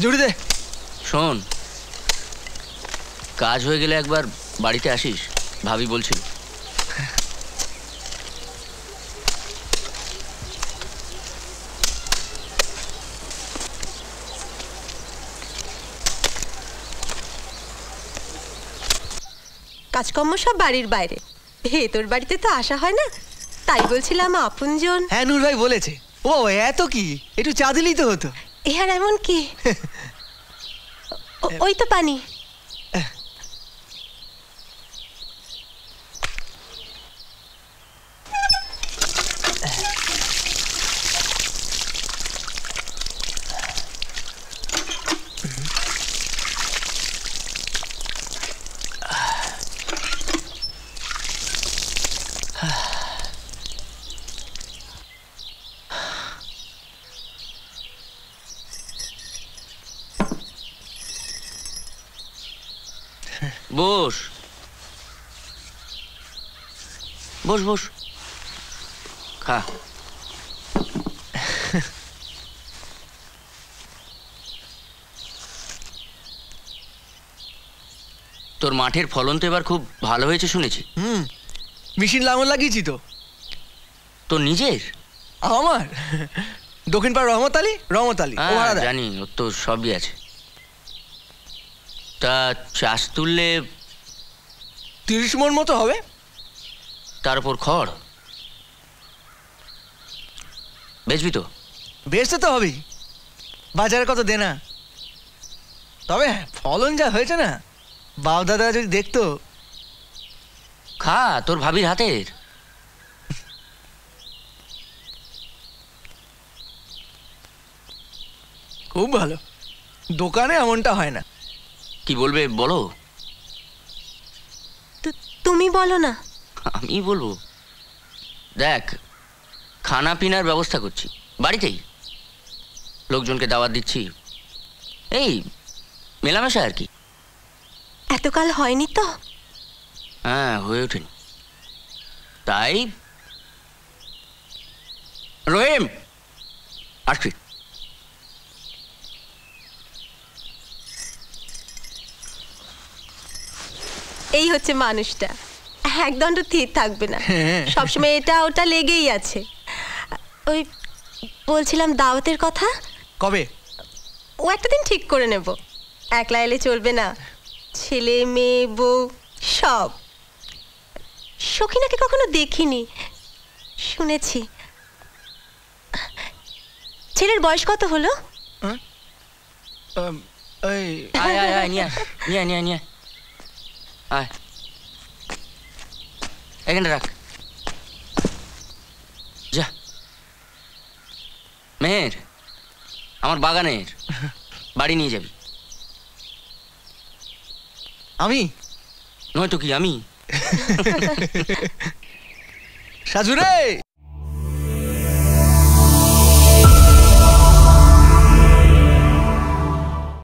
জুড়ি দে। শোন, কাজ হয়ে গেলে একবার বাড়িতে আসিস, ভাবি বলছিল। কাজকর্ম সব বাড়ির বাইরে, হে তোর বাড়িতে তো আসা হয় না, তাই বলছিলাম আপনজন। হ্যাঁ নূর ভাই বলেছে। ও এত কি, একটু চা দিলেই তো হতো। এ আর এমন কি? ওই তো পানি। বস বস বস, খা। তোর মাঠের ফলন তো এবার খুব ভালো হয়েছে শুনেছি। মেশিন লাঙল লাগিয়েছি তো। তোর নিজের? আমার দক্ষিণ পাড়া রহমত আলী জানি, ওর তো সবই আছে। তা চাষ তুললে 30 মণ মতো হবে। তার উপর খড়, বেচবি তো? বেচতে তো হবেই, বাজারে কত দেনা। তবে ফলন যা হয়েছে না, বাপ দাদা যদি দেখতো। খা, তোর ভাবির হাতের। খুব ভালো, দোকানে এমনটা হয় না। কি বলবে বলো? তুমি বলো না। আমি বলবো? দেখ, খানা পিনার ব্যবস্থা করছি বাড়িতেই, লোকজনকে দাওয়াত দিচ্ছি, এই মেলামেশা আর কি। এতকাল হয়নি তো? হ্যাঁ, হয়ে ওঠেনি। তাই রহিম আসছি। এই হচ্ছে মানুষটা, একদণ্ড স্থির থাকবে না, সবসময় এটা ওটা লেগেই আছে। ওই বলছিলাম দাওয়াতের কথা কবে? ও একটা দিন ঠিক করে নেব, একলা এলে চলবে না, ছেলে মেয়ে বউ সব। সখিনাকে কখনো দেখিনি, শুনেছি। ছেলের বয়স কত হলো? আয় আয় আয়, নিয়ে নিয়ে নিয়ে নিয়ে আয়, এখানে রাখ। যা, মেহের আমার বাগানের বাড়ি নিয়ে যাবি। আমি নয়তো কি আমি? সাজু রে,